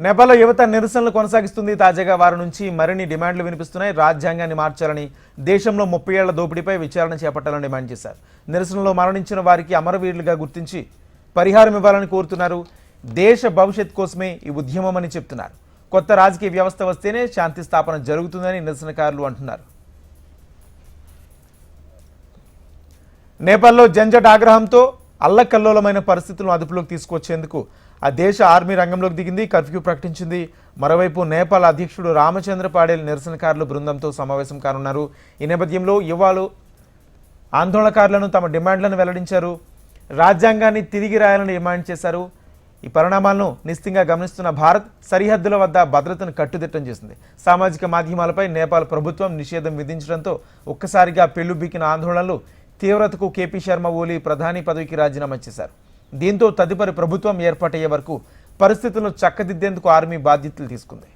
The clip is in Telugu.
నేపాల్లో యువత నిరసనలు కొనసాగిస్తుంది. తాజాగా వారి నుంచి మరిన్ని డిమాండ్లు వినిపిస్తున్నాయి. రాజ్యాంగాన్ని మార్చాలని, దేశంలో 30 ఏళ్ల దోపిడీపై విచారణ చేపట్టాలని డిమాండ్ చేశారు. నిరసనలో మరణించిన వారికి అమరవీరులుగా గుర్తించి పరిహారం ఇవ్వాలని కోరుతున్నారు. దేశ భవిష్యత్ కోసమే ఈ ఉద్యమం అని చెప్తున్నారు. కొత్త రాజకీయ వ్యవస్థ వస్తేనే శాంతి స్థాపన జరుగుతుందని నిరసనకారులు అంటున్నారు. నేపాల్లో జంజట్ ఆగ్రహంతో అల్లకల్లోలమైన పరిస్థితులను అదుపులోకి తీసుకొచ్చేందుకు ఆ దేశ ఆర్మీ రంగంలోకి దిగింది. కర్ఫ్యూ ప్రకటించింది. మరోవైపు నేపాల్ అధ్యక్షుడు రామచంద్ర పాడేల్ నిరసనకారుల బృందంతో సమావేశం కానున్నారు. ఈ నేపథ్యంలో యువాలు ఆందోళనకారులను తమ డిమాండ్లను వెల్లడించారు. రాజ్యాంగాన్ని తిరిగి రాయాలని డిమాండ్ చేశారు. ఈ పరిణామాలను నిశ్చితంగా గమనిస్తున్న భారత్ సరిహద్దుల వద్ద భద్రతను కట్టుదిట్టం చేసింది. సామాజిక మాధ్యమాలపై నేపాల్ ప్రభుత్వం నిషేధం విధించడంతో ఒక్కసారిగా పెళ్లుబిక్కిన ఆందోళనలు తీవ్రతకు కేపీ శర్మ ఓలీ ప్రధాని పదవికి రాజీనామా చేశారు. దీంతో తదుపరి ప్రభుత్వం ఏర్పాటయ్యే వరకు పరిస్థితులను చక్కదిద్దేందుకు ఆర్మీ బాధ్యతలు తీసుకుంది.